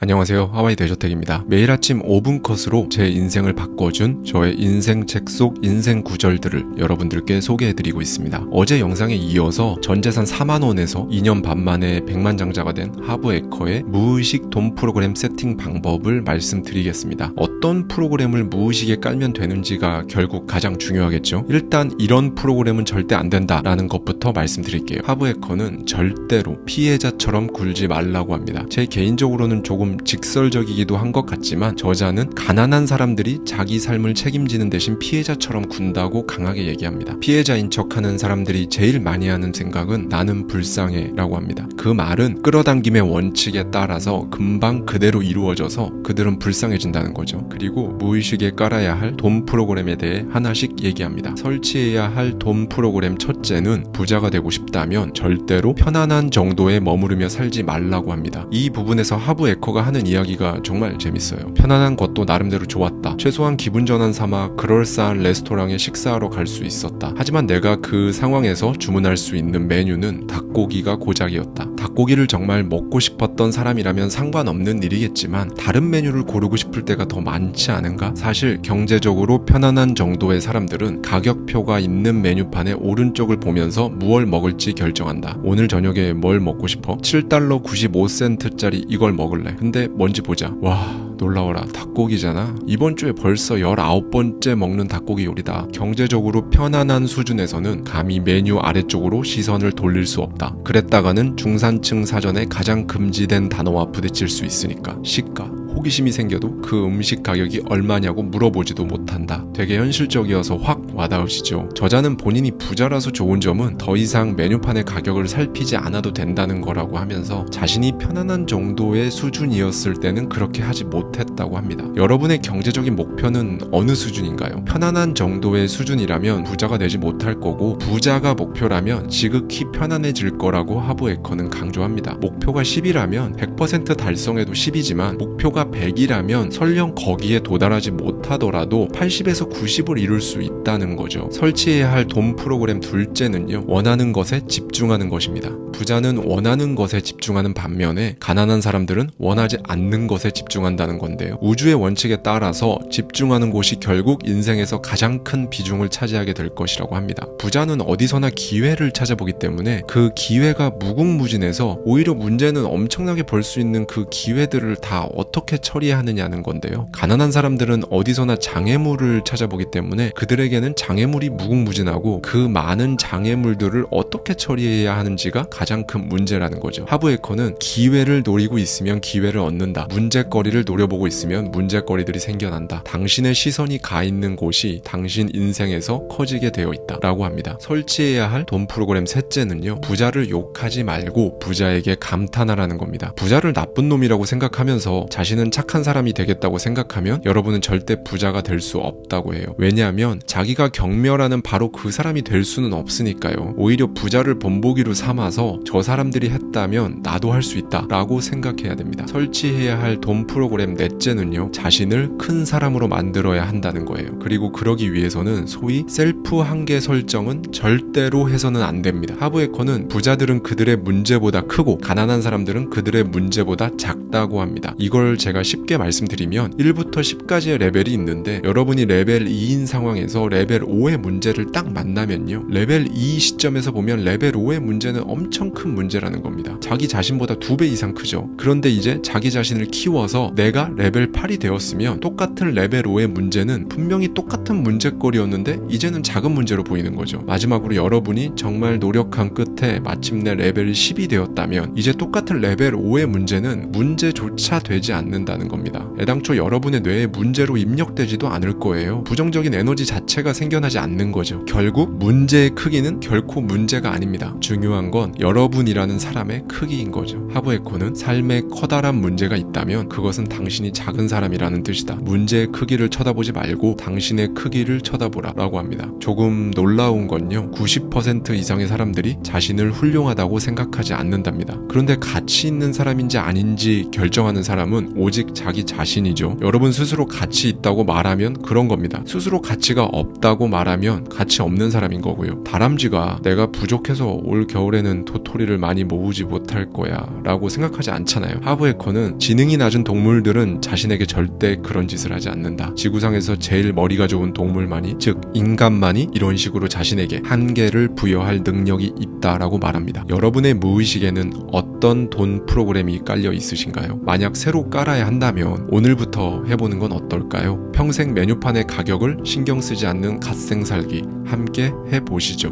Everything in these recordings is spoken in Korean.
안녕하세요. 하와이 대저택입니다. 매일 아침 5분 컷으로 제 인생을 바꿔준 저의 인생책 속 인생 구절들을 여러분들께 소개해드리고 있습니다. 어제 영상에 이어서 전재산 4만원에서 2년 반 만에 백만장자가 된 하브 에커의 무의식 돈 프로그램 세팅 방법을 말씀드리겠습니다. 어떤 프로그램을 무의식에 깔면 되는지가 결국 가장 중요하겠죠. 일단 이런 프로그램은 절대 안 된다라는 것부터 말씀드릴게요. 하브 에커는 절대로 피해자처럼 굴지 말라고 합니다. 제 개인적으로는 조금 직설적이기도 한 것 같지만 저자는 가난한 사람들이 자기 삶을 책임지는 대신 피해자처럼 군다고 강하게 얘기합니다. 피해자인 척하는 사람들이 제일 많이 하는 생각은 나는 불쌍해 라고 합니다. 그 말은 끌어당김의 원칙에 따라서 금방 그대로 이루어져서 그들은 불쌍해진다는 거죠. 그리고 무의식에 깔아야 할 돈 프로그램에 대해 하나씩 얘기합니다. 설치해야 할 돈 프로그램 첫째는 부자가 되고 싶다면 절대로 편안한 정도에 머무르며 살지 말라고 합니다. 이 부분에서 하브 에커가 하는 이야기가 정말 재밌어요. 편안한 것도 나름대로 좋았다. 최소한 기분 전환 삼아 그럴싸한 레스토랑에 식사하러 갈 수 있었다. 하지만 내가 그 상황에서 주문할 수 있는 메뉴는 닭고기가 고작이었다. 닭고기를 정말 먹고 싶었던 사람이라면 상관없는 일이겠지만 다른 메뉴를 고르고 싶을 때가 더 많지 않은가? 사실 경제적으로 편안한 정도의 사람들은 가격표가 있는 메뉴판의 오른쪽을 보면서 무얼 먹을지 결정한다. 오늘 저녁에 뭘 먹고 싶어? 7달러 95센트짜리 이걸 먹을래. 근데 뭔지 보자. 와, 놀라워라. 닭고기잖아. 이번 주에 벌써 19번째 먹는 닭고기 요리다. 경제적으로 편안한 수준에서는 감히 메뉴 아래쪽으로 시선을 돌릴 수 없다. 그랬다가는 중산층 사전에 가장 금지된 단어와 부딪힐 수 있으니까. 시가. 호기심이 생겨도 그 음식 가격이 얼마냐고 물어보지도 못한다. 되게 현실적이어서 확 와닿으시죠. 저자는 본인이 부자라서 좋은 점은 더 이상 메뉴판의 가격을 살피지 않아도 된다는 거라고 하면서 자신이 편안한 정도의 수준이었을 때는 그렇게 하지 못했다고 합니다. 여러분의 경제적인 목표는 어느 수준인가요? 편안한 정도의 수준이라면 부자가 되지 못할 거고, 부자가 목표라면 지극히 편안해질 거라고 하브 에커는 강조합니다. 목표가 10이라면 100% 달성해도 10이지만 목표가 100이라면 설령 거기에 도달하지 못하더라도 80에서 90을 이룰 수 있다는 거죠. 설치해야 할 돈 프로그램 둘째는요, 원하는 것에 집중하는 것입니다. 부자는 원하는 것에 집중하는 반면에 가난한 사람들은 원하지 않는 것에 집중한다는 건데요. 우주의 원칙에 따라서 집중하는 곳이 결국 인생에서 가장 큰 비중을 차지하게 될 것이라고 합니다. 부자는 어디서나 기회를 찾아보기 때문에 그 기회가 무궁무진해서 오히려 문제는 엄청나게 벌 수 있는 그 기회들을 다 어떻게 처리하느냐는 건데요. 가난한 사람들은 어디서나 장애물을 찾아보기 때문에 그들에게는 장애물이 무궁무진하고 그 많은 장애물들을 어떻게 처리해야 하는지가 가장 큰 문제라는 거죠. 하브 에커는 기회를 노리고 있으면 기회를 얻는다. 문제거리를 노려보고 있으면 문제거리들이 생겨난다. 당신의 시선이 가 있는 곳이 당신 인생에서 커지게 되어 있다 라고 합니다. 설치해야 할 돈 프로그램 셋째는요, 부자를 욕하지 말고 부자에게 감탄하라는 겁니다. 부자를 나쁜 놈이라고 생각하면서 자신은 착한 사람이 되겠다고 생각하면 여러분은 절대 부자가 될 수 없다고 해요. 왜냐하면 자기가 경멸하는 바로 그 사람이 될 수는 없으니까요. 오히려 부자를 본보기로 삼아서 저 사람들이 했다면 나도 할 수 있다 라고 생각해야 됩니다. 설치해야 할 돈 프로그램 넷째는요, 자신을 큰 사람으로 만들어야 한다는 거예요. 그리고 그러기 위해서는 소위 셀프 한계 설정은 절대로 해서는 안 됩니다. 하브 에커는 부자들은 그들의 문제보다 크고 가난한 사람들은 그들의 문제보다 작다고 합니다. 이걸 제가 쉽게 말씀드리면 1부터 10까지의 레벨이 있는데 여러분이 레벨 2인 상황에서 레벨 5의 문제를 딱 만나면요, 레벨 2 시점에서 보면 레벨 5의 문제는 엄청 큰 문제라는 겁니다. 자기 자신보다 2배 이상 크죠. 그런데 이제 자기 자신을 키워서 내가 레벨 8이 되었으면 똑같은 레벨 5의 문제는 분명히 똑같은 문제거리였는데 이제는 작은 문제로 보이는 거죠. 마지막으로 여러분이 정말 노력한 끝에 마침내 레벨 10이 되었다면 이제 똑같은 레벨 5의 문제는 문제조차 되지 않는다는 겁니다. 애당초 여러분의 뇌에 문제로 입력되지도 않을 거예요. 부정적인 에너지 자체가 생겨나지 않는 거죠. 결국 문제의 크기는 결코 문제가 아닙니다. 중요한 건 여러분이라는 사람의 크기인 거죠. 하브 에커는 삶에 커다란 문제가 있다면 그것은 당신이 작은 사람이라는 뜻이다. 문제의 크기를 쳐다보지 말고 당신의 크기를 쳐다보라 라고 합니다. 조금 놀라운 건요, 90% 이상의 사람들이 자신을 훌륭하다고 생각하지 않는답니다. 그런데 가치 있는 사람인지 아닌지 결정하는 사람은 오직 자기 자신이죠. 여러분 스스로 가치 있다고 말하면 그런 겁니다. 스스로 가치가 없다고 말하면 가치 없는 사람인 거고요. 다람쥐가 내가 부족해서 올 겨울에는 도토리를 많이 모으지 못할 거야 라고 생각하지 않잖아요. 하브에커는 지능이 낮은 동물들은 자신에게 절대 그런 짓을 하지 않는다. 지구상에서 제일 머리가 좋은 동물만이, 즉 인간만이 이런 식으로 자신에게 한계를 부여할 능력이 있다라고 말합니다. 여러분의 무의식에는 어떤 돈 프로그램이 깔려 있으신가요? 만약 새로 깔아야 한다면 오늘부터 해보는 건 어떨까요? 평생 메뉴판의 가격을 신경 쓰지 않는 갓생 살기 함께 해보시죠.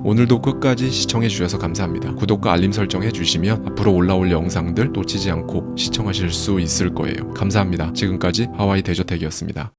오늘도 끝까지 시청해주셔서 감사합니다. 구독과 알림 설정 해주시면 앞으로 올라올 영상들 놓치지 않고 시청하실 수 있을 거예요. 감사합니다. 지금까지 하와이 대저택이었습니다.